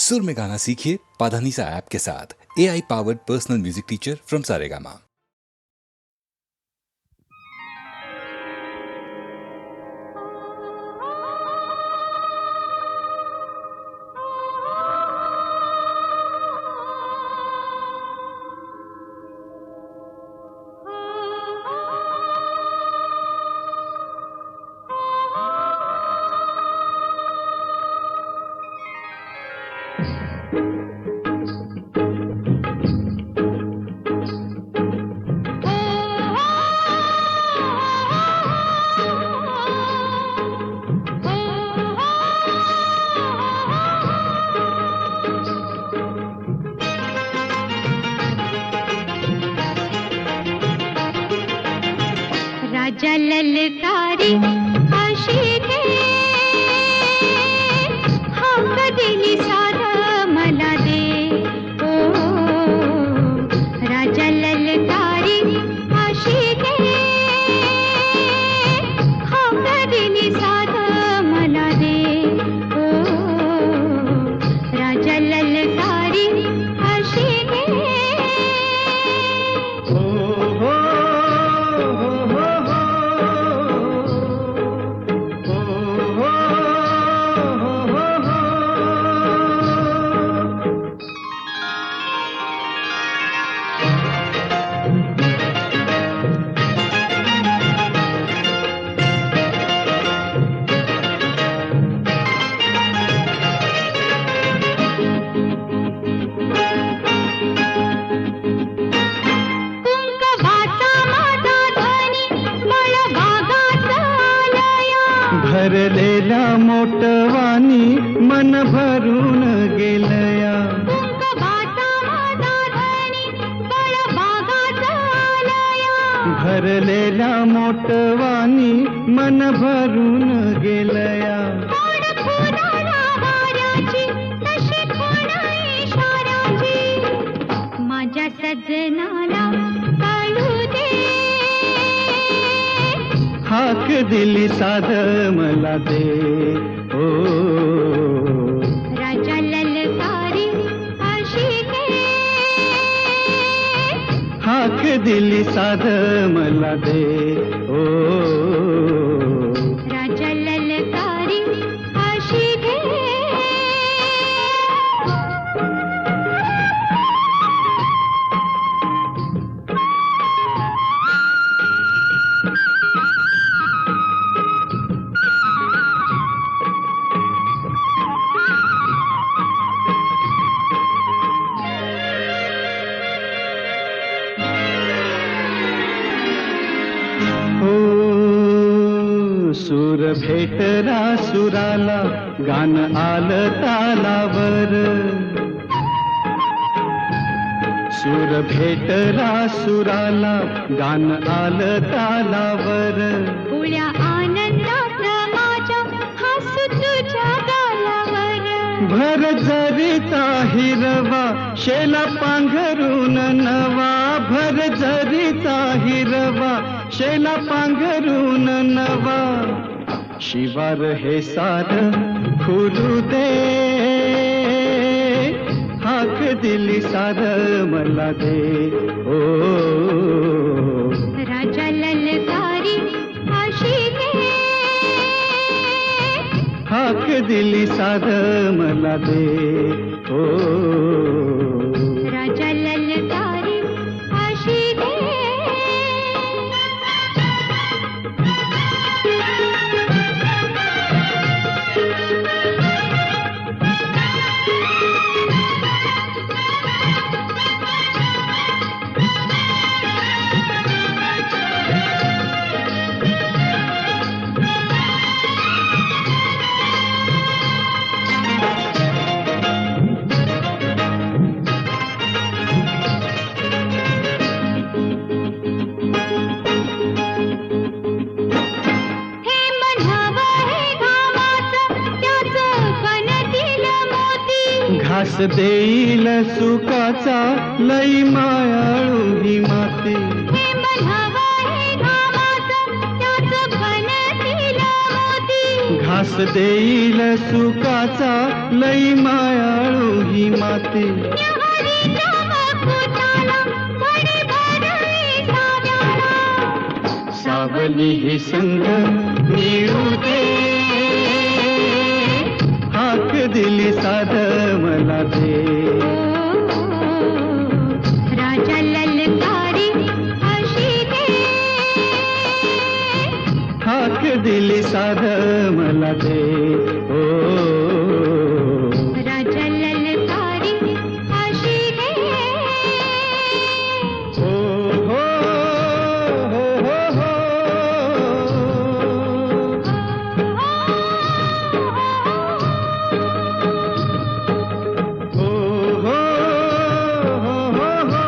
सुर में गाना सीखिए पाधानीसा ऐप के साथ। AI powered personal music teacher from Saregama. राजा ललकारी आशिके हाक दिली सारा मला दे ओ राजा ललकारी आशिके हाक दिली सारा मला दे ओ राजा ललकारी आशिके भरलेला मोटवानी मन भरून गेलया भरलेला मोटवानी मन भरून गेलया माझ्या सजनाला काढू दे हाक दिली साध मला दे ओ राजा ललकारी आशिके हाक दिली साध मला दे ओ राजा ललकारी आशिके सूर भेटला सुराला गान आलं तालावर सूर भेटला सुराला गान आलं तालावर उळ्या आनंदात माझ्या हसू तुझ्या गालावर भर जरीचा हिरवा शेला पांघरून नवा भर जरीचा हिरवा शेला पांघरून नवा शिवार हे सार खुलू दे हाक दिली सार मला दे ओ राजा ललकारी आशिके हाक दिली सार मला दे ओ राजा ललकारी आशिके घास देईल सुखाचा लई मायाळू ही माती घास देईल सुखाचा लई मायाळू माती न्याहाळीच्या वकुताला बडी भरली साव्याला. सावली ही संग मिळू दे, हाक दिली साध मला दे. राजा ललकारी अशी दे, हाक दिली साध मला दे. ओ राजा ललकारी अशी दे. हो हो हो हो हो. हो हो हो हो हो.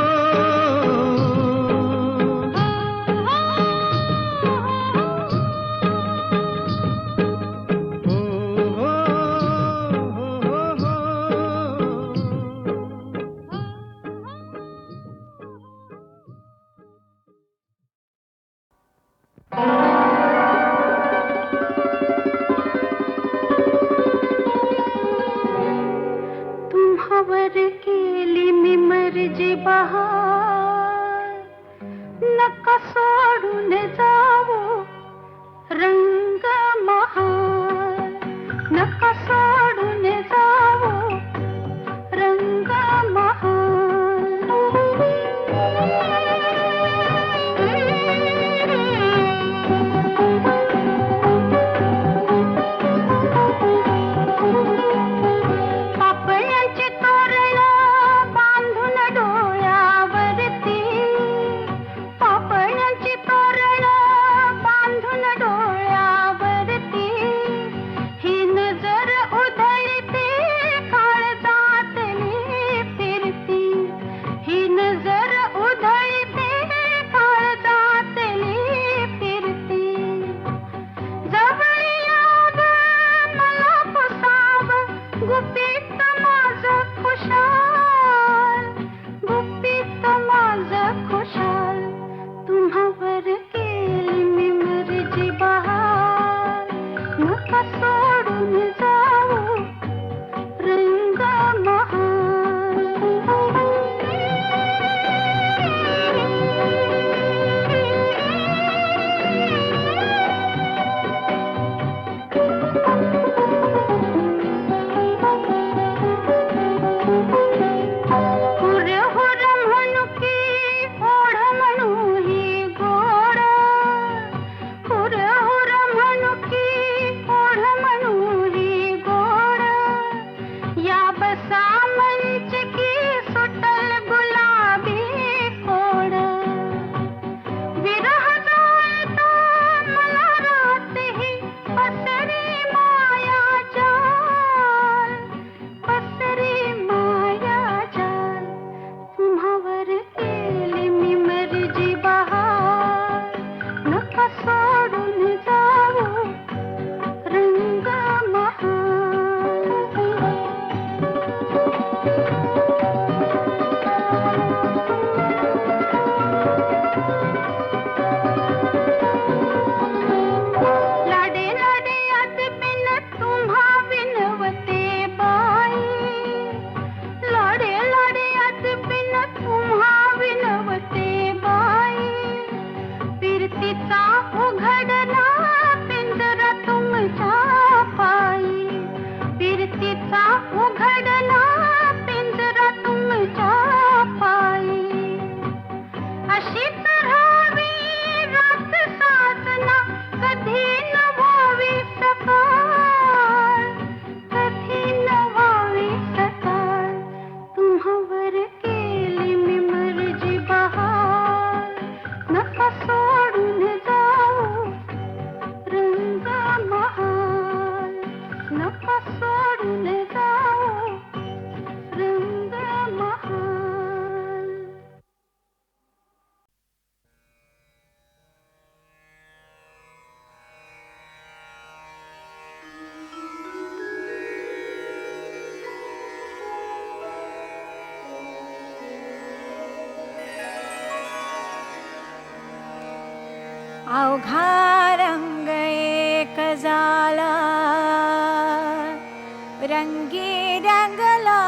तुम्हावर केली मी मर्जी बहार, नका सोडून जावो रंग महार. नका सोडून जावो रंग पापयांची तोरण बांधून डोळ्यावरती, पापयांची तोरण बांधून डोळ्यावरती, ही नजर उधळते काळजातली फिरती, ही नजर उधळते काळजातली फिरती. जवळ याव मला पुसाव गुपित माझं खुशाल, गुपित माझं खुशाल. तुम्हावर केली मी मर्जी बहार, नका सोडून जाऊ रंग हुर हुर म्हणू की ओढ म्हणू ही गोड, हुर हुर म्हणू की ओढ म्हणू ही गोड. या बसा मंच की सुटल गुलाबी कोड. विरह जाळतो मला रातही पसरी माया जाल, पसरी माया जाल. तुम्हावर केली मी मर्जी बहार, नका सोडून जाऊ रंग लाडे लाडे अदबिन तुम्हा विनवते बाई, लाडे लाडे अदबिन तुम्हा विनवते बाई. फिरतीचा उघडला पिंजरा तुमच्या पायी, फिरतीचा उघडला पिंजरा तुमच्या पायी. अशीच राहावी रात साजना कधी न व्हावी सकाळ, कधी न व्हावी सकाळ. तुम्हावर केली मी मर्जी बहार, नका सोडून जाऊ रंग महाल, नका सोडून जाऊ रंग महाल. अवघा रंग एक झाला, रंगी रंगला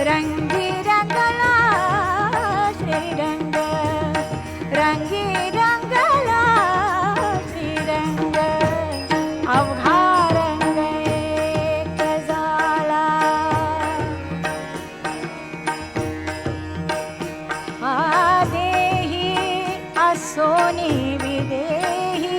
रंगी रंगला श्रीरंग रंगी रंगला श्रीरंग अवघा रंग एक झाला आदेही असोनी विदेही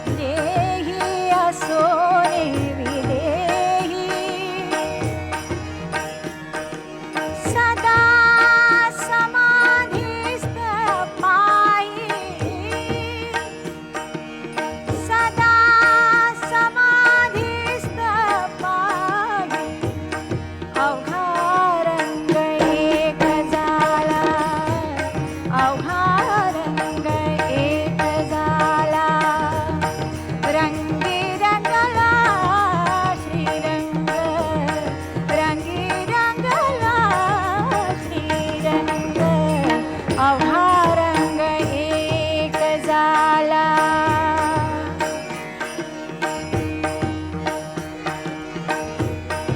देही असोनी विदेही सदा समाधिस्थ पायी सदा समाधिस्थ पायी अवघा रंग एक झाला अवघा रंग एक झाला रंगी रंगला श्रीरंग रंगी रंगला श्रीरंग अवघा रंग एक झाला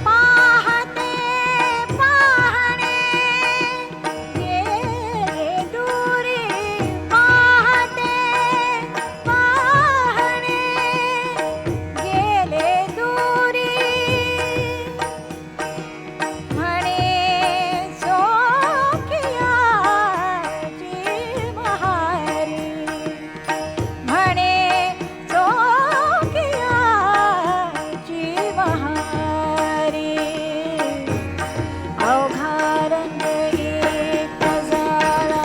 पाहते पाहणे गेले दूरी पाहते पाहणे गेले दूरी म्हणे चोखियाची महारी म्हणे चोखियाची महारी अवघा रंग एक झाला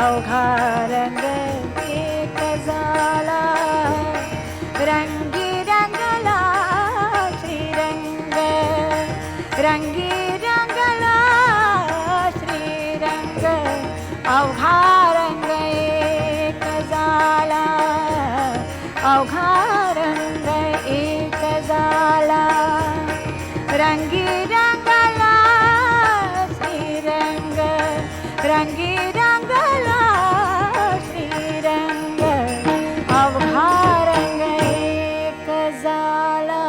अवघा रंग एक झाला रंगी रंगला श्रीरंग रंगी रंगला श्रीरंग अवघा रंग एक झाला अवघा रंग एक झाला रंगी रंगला श्रीरंग रंगी रंगला श्रीरंग अवघा रंग एक झाला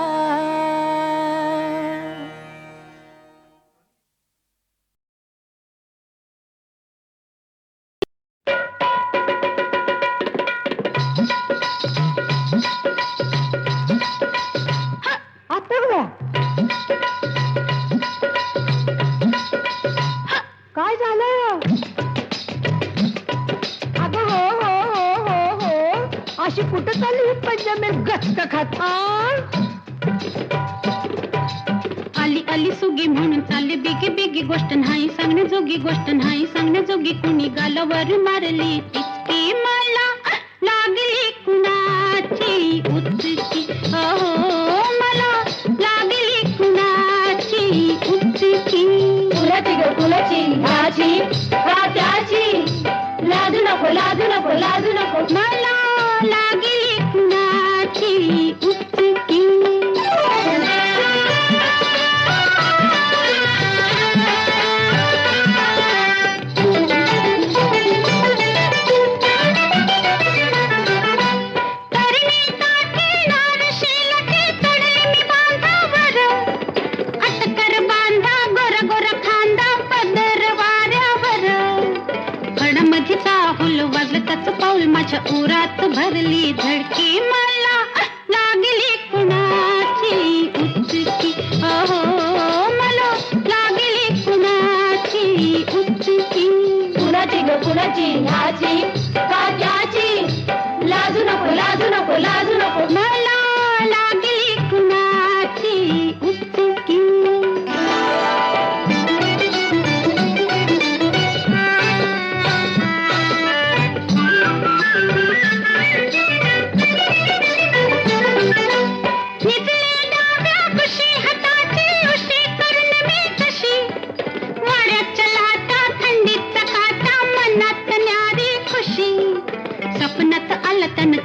आता बघा काय झालं अगं हो हो हो हो हो अशी कुठं चालली ही पंजाबी गचक खात आली आली सुगी म्हणून चालली बिगी बिगी गोष्ट नाही सांगण्याजोगी गोष्ट नाही सांगण्याजोगी कुणी गालावर मारली टिचकी मला लागली कुणाची उचकी अहो मला लागली कुणाची उचकी कुणाची ग कुणाची ह्याची का त्याची लाजू नको लाजू नको लाजू नको मला लागली कुणाची उचकी पाऊल माझ्या उरात भरली धडकी मला लागली कुणाची उचकी अहो मला लागली कुणाची उचकी कुणाची ग कुणाची ह्याची का त्याची लाजू नको लाजू नको लाजू नको मला लागली कुणाची उचकी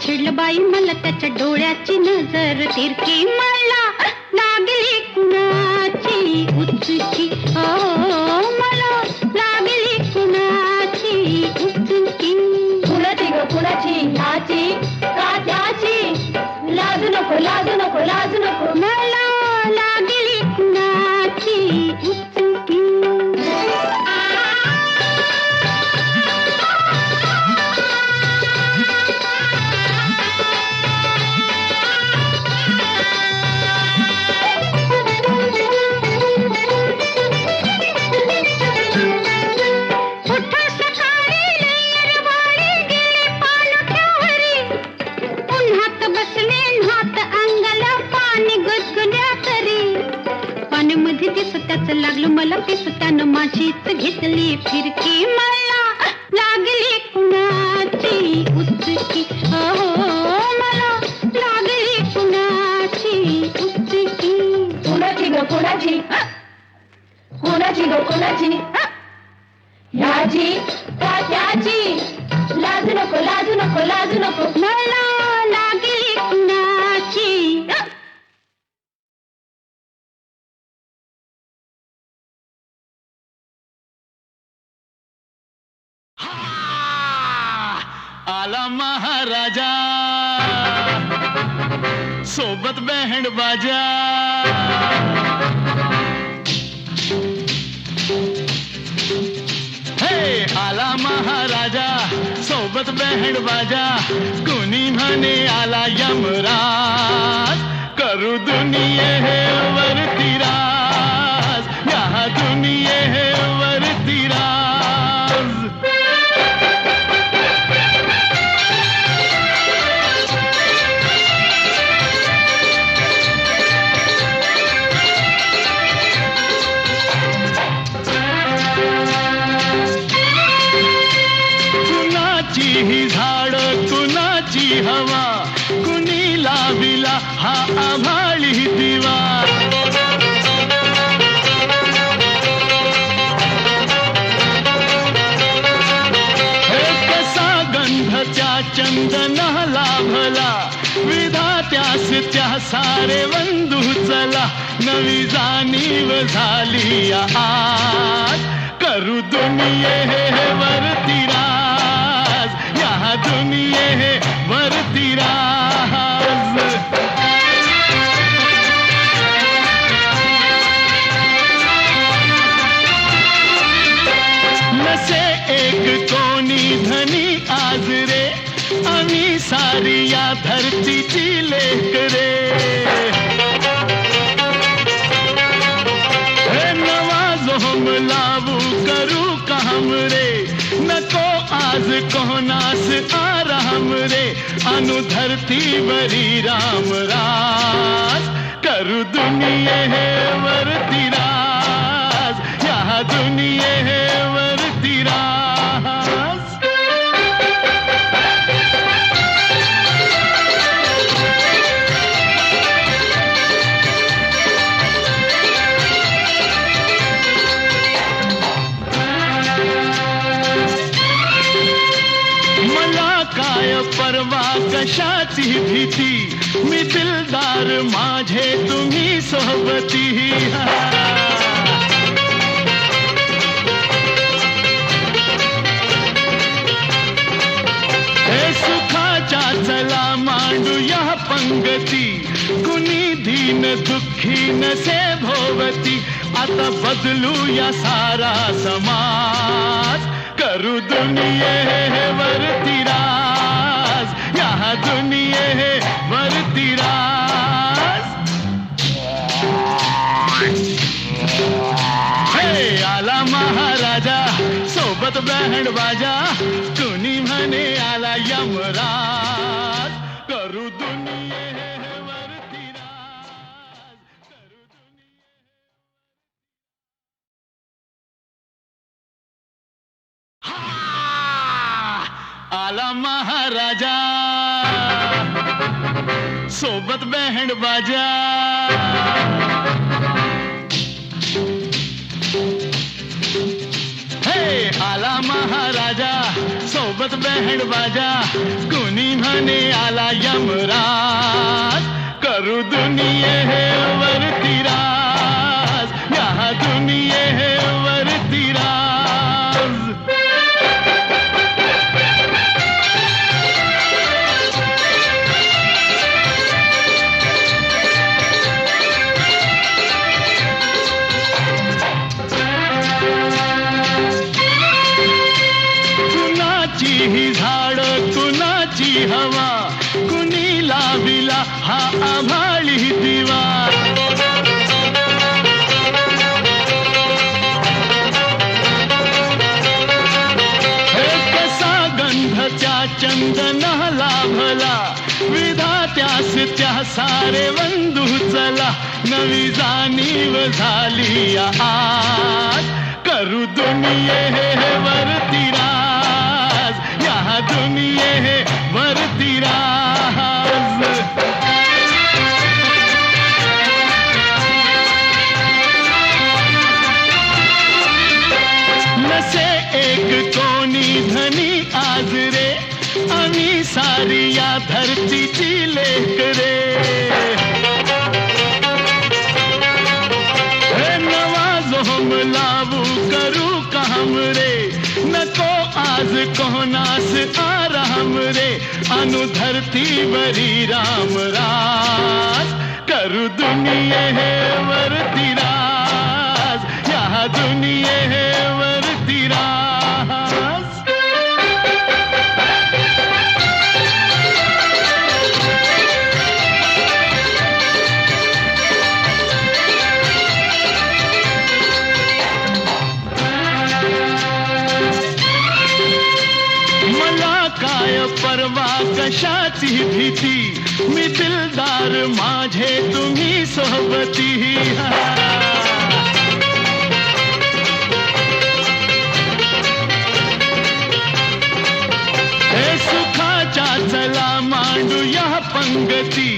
छिडलं बाई मला त्याच्या डोळ्याची नजर तिरकी मला लागली कुणाची उचकी मला लागली कुणाची उचकी लागलं मला पिस त्यानं माझीच घेतली फिरकी मला लागली कुणाची उसकी हो मला लागली कुणाची उसकी कोणाची ग कोणाची कोणाची ग कोणाची ह्याची का त्याची लाजू नको लाजू नको लाजू नको मला लागली कुणाची आला महाराजा सोबत बँड बाजा हे आला महाराजा सोबत बँड बाजा कोणी म्हणे आला यमराज करू दुनिये वरती राज या दुनिये वरती राज ही झाड कुणाची हवा कुणी लाविला हा आभाळी दिवा हे कसा गंध त्या चंदना लाभला विधात्यास त्या सारे वंदू चला नवी जाणीव झाली आज करू दुनिये वरती दुनिये वरती राज नसे एक कोणी धनी आज रे आम्ही सारी या धरतीची लेक रे हे नवा जोम लावू करू काम रे नको आज कोणास आराम रे अनु धरती बरी राम राज करू दुनिये वरती राज या दुनिये वरती राज काय परवा कशाची भीती मी दिलदार माझे तुम्ही सोबती हे सुखाच्या चला मांडू या पंगती कुणी दीन दुःखी नसे भोवती आता बदलू या सारा समाज करू दुनिये वरती राज या दुनिये वरती राज हे आला महाराजा सोबत बँड बाजा कुणी म्हणे आला यमराज करू दुनिये वरती राज करू दुनिये आला महाराजा सोबत बँड बाजा हे आला महाराजा सोबत बँड बाजा कुणी म्हणे आला यमराज करू दुनिये वरती राज या दुनिये वरती राज ही झाड कुणाची हवा कुणी लाविला हा आभाळी दिवा हे कसा गंध त्या चंदना लाभला विधात्या त्यास त्या सारे बंधू चला नवी जाणीव झाली आज करू दुनियेवरती राज या दुनियेवरती राज नसे एक कोणी धनी आज रे आणि सारी या धरतीची लेक रे हे नवा जोम लावू करू काम रे नको आज कोणास आराम रे अनु धरतीवरी राम राज करू दुनियेवरती राज या दुनियेवरती राज काय परवा कशाची भीती मी दिलदार माझे तुम्ही सोबती हे सुखाच्या चला मांडू या पंगती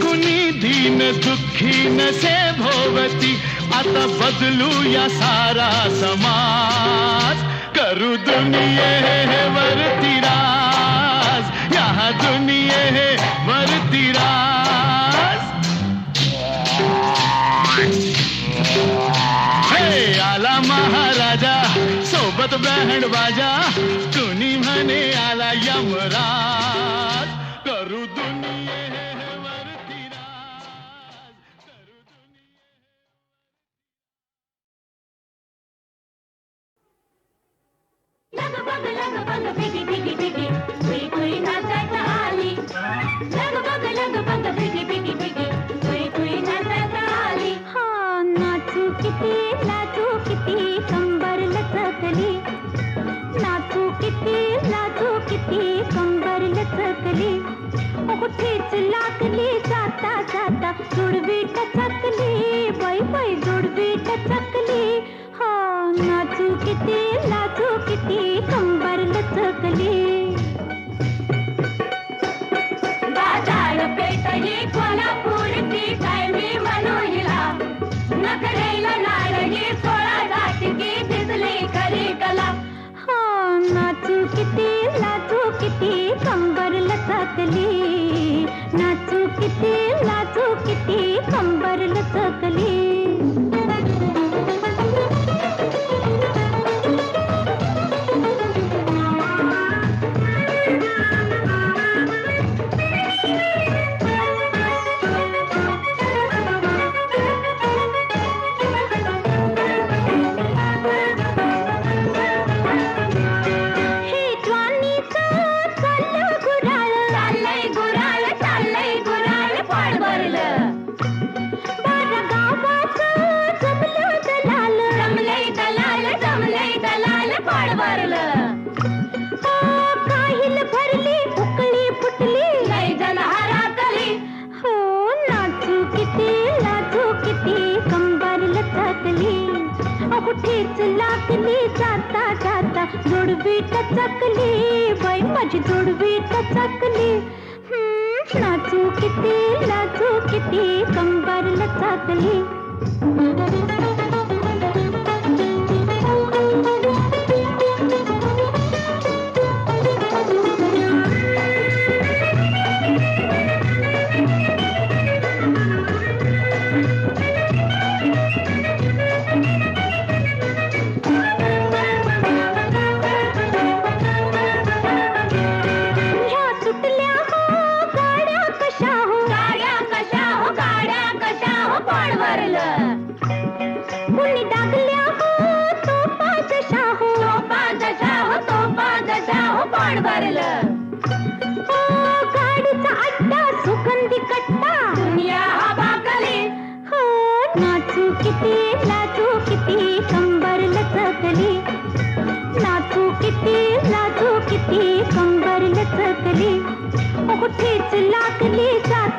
कुणी दीन दुःखी नसे भोवती आता बदलू या सारा समाज करू दुनियेवरती राज या दुनियेवरती राज हे आला महाराजा सोबत बँड बाजा कुणी म्हणे आला यमराज करू दुनियेवरती राज करू लग बग बिगी बिगी बिगी कुई कुई नाचायला आली लग बग बिगी बिगी बिगी कुई कुई नाचायला आली हा नाचू किती कंबर लचकली नाचू किती कंबर लचकली कुठेच लागली जाता जाता जुडवी टचकली बाई जुडवी टचकली हा नाचू किती कंबर लचकली बाजार पेठ ही कोल्हापूरची काय मी म्हणू हिला नकरेला नारळी 16 जातीची दिसली खरी कला हा नाचू किती कंबर लचकली नाचू किती कंबर लचकली कुठेच लागली जाता जाता जोडवी टचकली बाई माझी जोडवी टचकली नाचू किती कंबर लचकली गाडीचा अड्डा सुगंधी कट्टा दुनिया हवा कली हो नाचू किती कंबर लचकली नाचू किती कंबर लचकली कुठेच लागली जात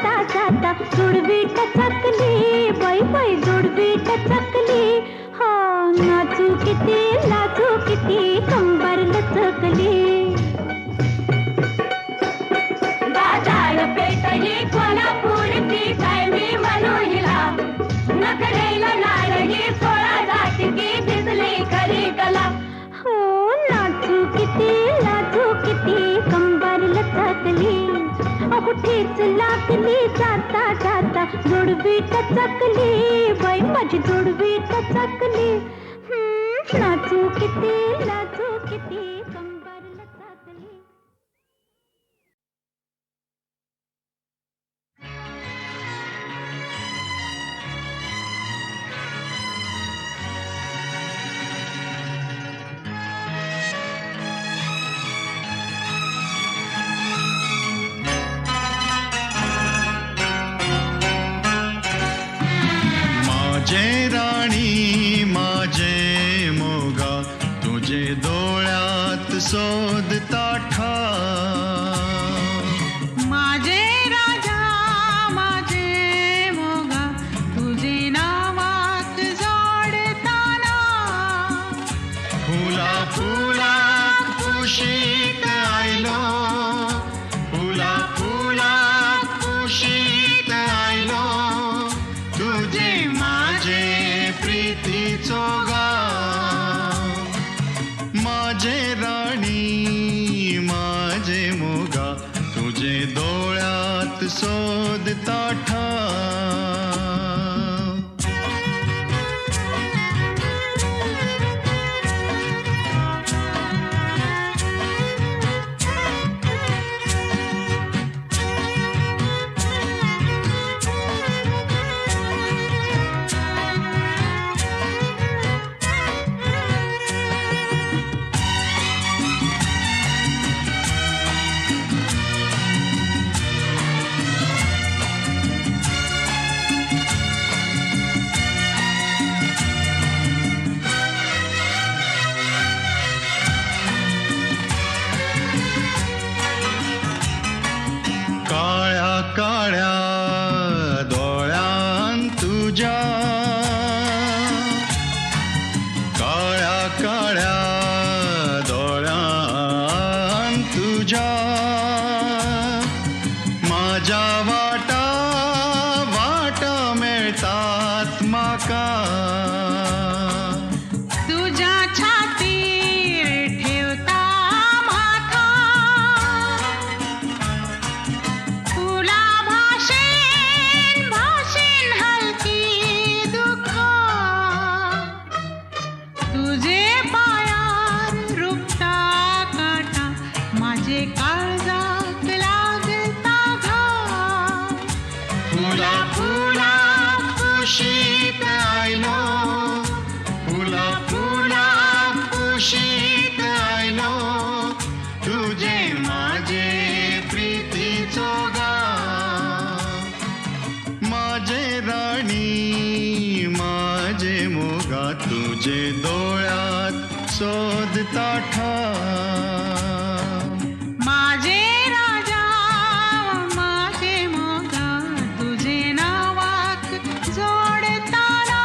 कुठेच लागली जाता जाता जोडवी टचकली बाई माझी जोडवी टचकली नाचू किती कंबर लचकली. माझे राणी माझे मोगा तुझे डोळ्यात शोधता ठा. माझे राजा माझे मोगा तुझे नावात जोडताना फुला फुला कुशीत आयलो फुला फुला कुशीत आयलो तुझे माझे प्रीतीचो गाव. माझे राणी माझे मोगा तुझे डोळ्यात शोधता ठाव. काळ्या काळ्या डोळ्यान तुझ्या काळ्या काळ्या डोळ्यान तुझ्या माझ्या वाटा वाटा मेळतात म्हाका. तुझ्या छातीर ठेवता माथा फुला भाषेन भाषेन हलकी दुःख तुझे पायार रुपता काटा माझे काळजात लागता घाव. फुला फुला कुशीत आयलो फुला फुला कुशीत आयलो तुझे माझे प्रीतीचो गाव. माझे राणी माझे मोगा तुझे डोळ्यात शोधता ठाव. माझे राजा माझे मोगा तुझे नावाक जोडताना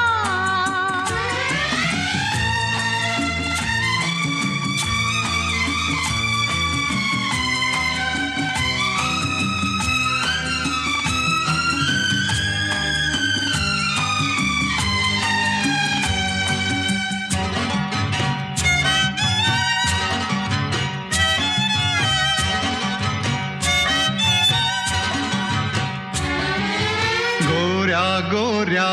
गोऱ्या गोऱ्या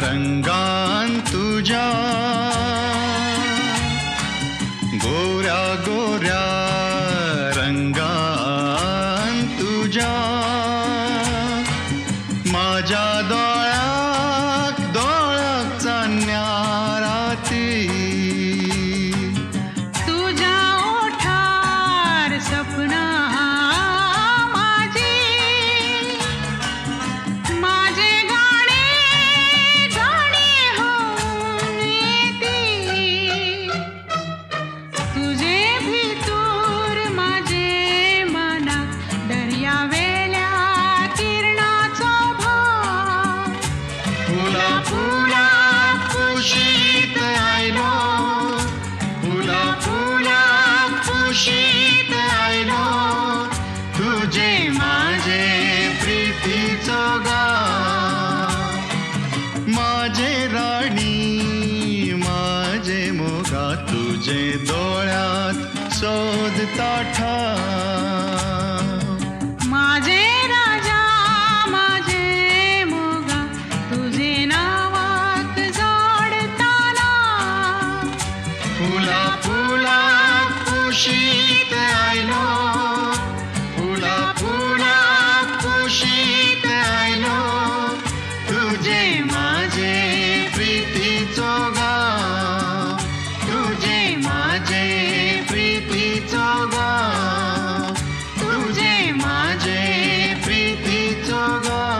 रंगान तुझ्या गोऱ्या गोऱ्या रंगान तुझ्या माझ्या डोळ्याक डोळ्याक चान्याराती तुझ्या ओठार सपना माझी माझे गाणे गाणे होऊन येती तुझे भितूर माझे मनात दर्या वेल्या किरणाचो भाव. फुला फुला कुशीत आयलो फुला फुला कुशीत आयलो तुझे माझे प्रीतीचो गाव. माझे राणी माझे मोगा तुझे डोळ्यात शोधता ठाव. कुशीत आयलो फुला फुला कुशीत आयलो तुझे माझे प्रीतीचो गाव तुझे माझे प्रीतीचो गाव तुझे माझे प्रीतीचो गाव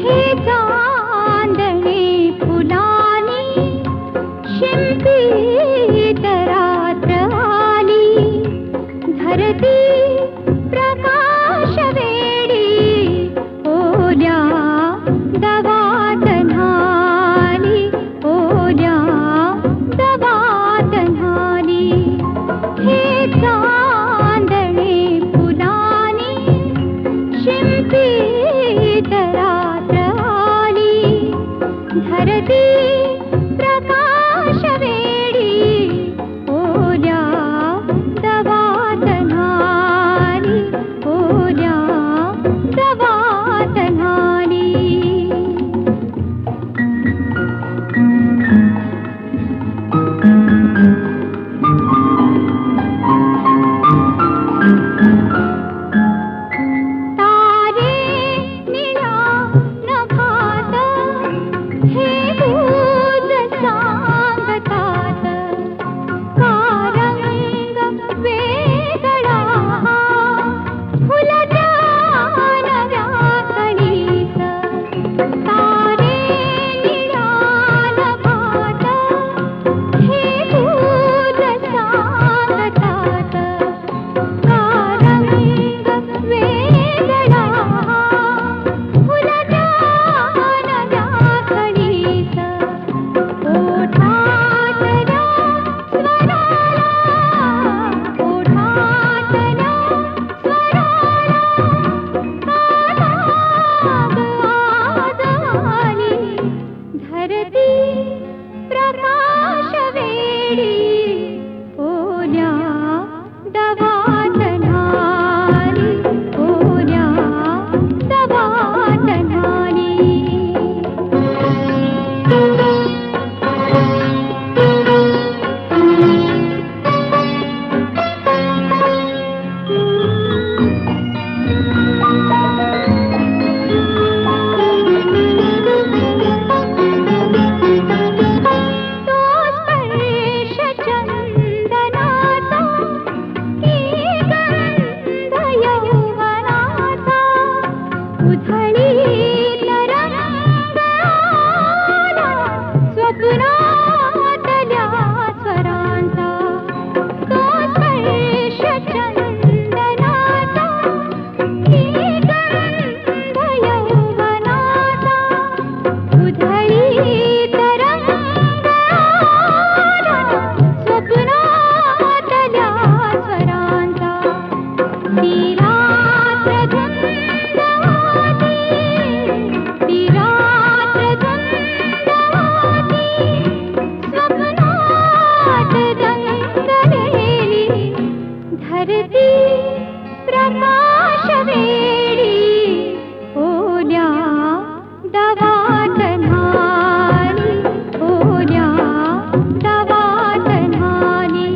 हे चांदणे फुलानी शिंपीत रात्र आली धरती प्रकाश वेडी ओल्या दवात न्हाली ओल्या दवात न्हाली हे चांदणे फुलानी शिंपीत रात्र आली धरती प्रकाश वेडी ओल्या दवात न्हाली ओल्या दवात न्हाली तारे निळ्या नभात हे दूध सांगतात का रंग वेगळा फुलत्या नव्या कळीत तारे निळ्या नभात हे दूध सांगतात का रंग वेगळा फुलत्या नव्या कळीत ओठातल्या स्वराला ओठातल्या स्वराला कानाग आज आली धरती प्रकाश वेडी ओल्या दवात न्हाली ओल्या दवात न्हाली तो स्पर्श चंदनाचा की गंध यौवनाचा उधळीत रंग आला स्वप्नातल्या स्वरांचा तो स्पर्श चंदनाचा की गंध यौवनाचा उधळीत रंग आला स्वप्नातल्या स्वरांचा ती रात्र धुंद होती ती रात्र धुंद होती स्वप्नात रंगलेली धरती प्रकाश वेडी ओल्या दवात न्हाली ओल्या दवात न्हाली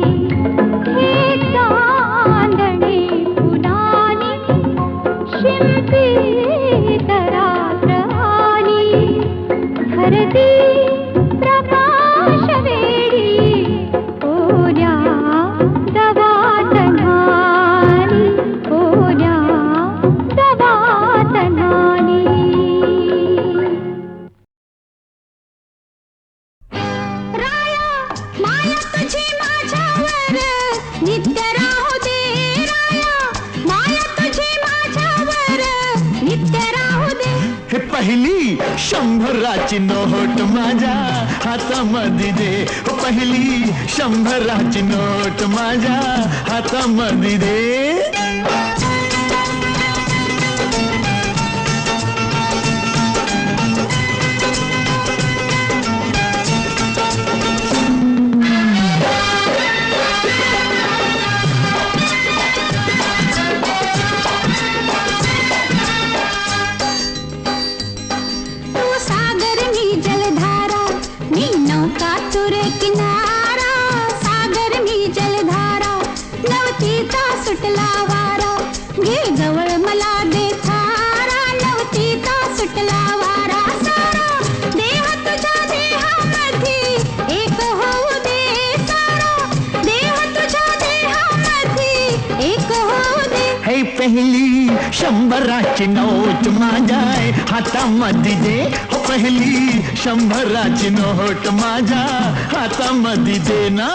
हे चांदणे फुलानी शिंपीत रात्र आली धरती प्रकाश वेडी ओल्या दवात न्हाली ओल्या दवात न्हाली राया माया तुझी माझ्यावर नित्य राहू दे राया माया तुझी माझ्यावर नित्य राहू दे हे पहिली शंभराची नोट माझ्या हातामध्ये दे हो पहिली शंभराची नोट माझ्या हातामध्ये दे नवतीचा सुटला वारा घे जवळ मला दे थारा नवतीचा सुटला वारा सारा देह तुझ्या देहामध्ये एक होऊ दे सारा देह तुझ्या देहामध्ये एक होऊ दे हे पहिली शंभराची नोट माझ्या हातामध्ये दे हो पहिली शंभराची नोट माझ्या हातामध्ये दे ना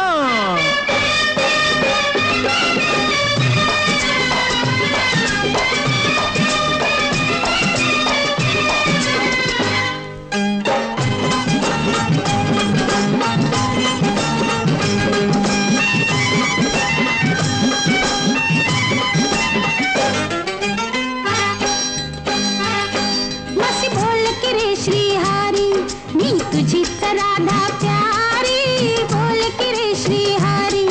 मसी बोल की रे श्रीहारी मी तुझीच राधा प्यारी बोल की रे श्रीहारी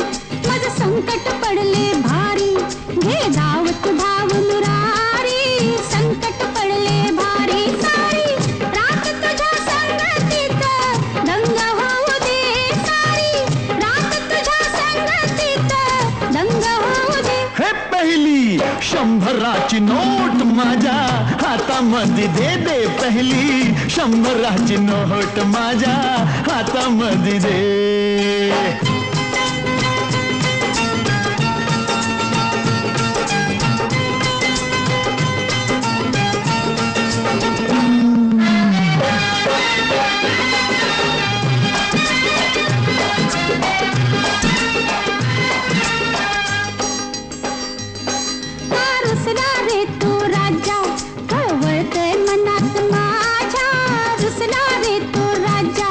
माझं संकट पडले भारी घे धाव तू धाव मुरारी संकट पडले भारी सारी रात तुझ्या संगतीत दंग होऊ दे सारी रात तुझ्या संगतीत दंग होऊ दे हे पहिली शंभराची नोट माझ्या हातामध्ये दे दे पहिली शंभराची नोट माझ्या हातामध्ये दे रुसला रे तू राजा कळवळतय मनात माझ्या रुसला रे तू राजा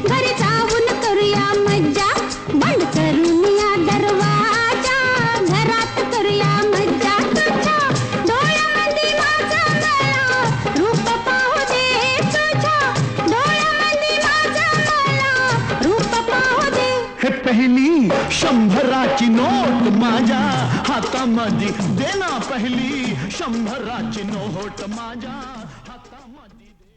घरी जाऊन करूया मज्जा बंद करून या दरवाजा घरात करूया मज्जा तुझ्या डोळ्यामध्ये माझं मला रूप पाहू दे तुझ्या डोळ्यामध्ये माझं मला रूप पाहू दे हे पहिली शंभराची नोट माझ्या हातामध्ये दे ना पहिली शंभराची नोट माझ्या हातामध्ये दे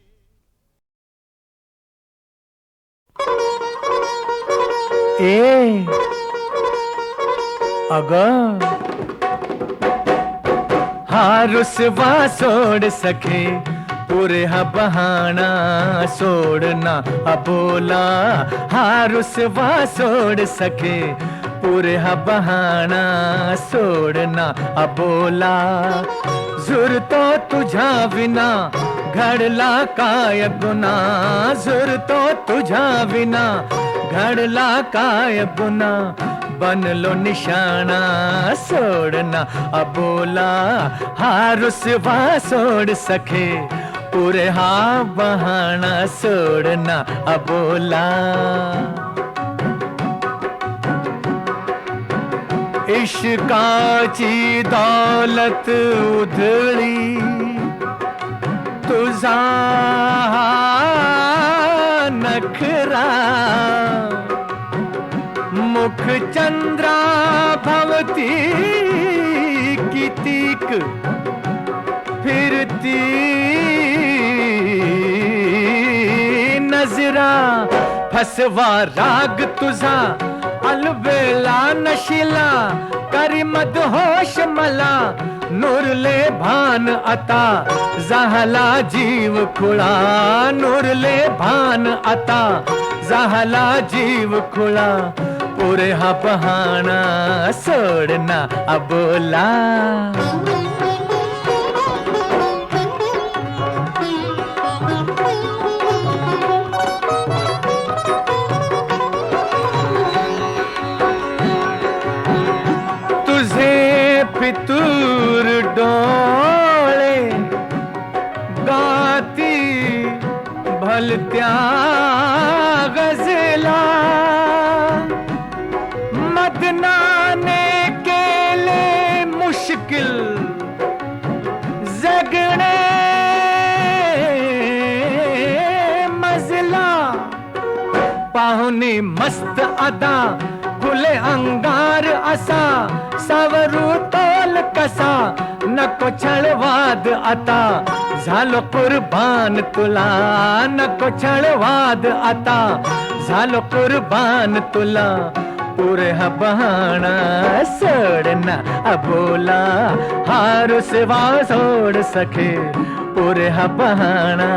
ए अग हा रुसवा सोड सखे पुरे हा बहाना सोडना अबोला हा रुसवा सोड सखे पुरे हा बहाना सोडना अबोला झुरतो तुझ्या विना घडला काय गुना झुरतो तुझ्या विना घडला काय गुना बनलो निशाणा सोडना अबोला हा रुसवा सोड सखे पुरे हा बहाणा सोडना अबोला इश्काची दौलत उधळी तुझा नखरा मुख चंद्रा भवती कितीक फिरती नजरा फसवा राग तुझा अलबेला नशिला करी मदहोश मला नुरले भान आता झाला जीव खुळा नुरले भान आता झाला जीव खुळा पुरे हा बहाणा सोडना अबोला फितूर डोळे गाती भलत्या गजला मदनाने केले मुश्किल जगणे मजला पाहुणी मस्त अदा फुले अंगार असा सावरू तोल कसा नको छळवाद आता झालो कुर्बान तुला नको छळवाद आता झालो कुर्बान तुला पुरे हा बहाना सोडना अबोला हार सिवा सोड सके पुरे हा बहाना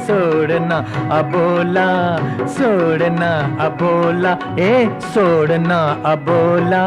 सोडना अबोला सोडना अबोला ए सोडना अबोला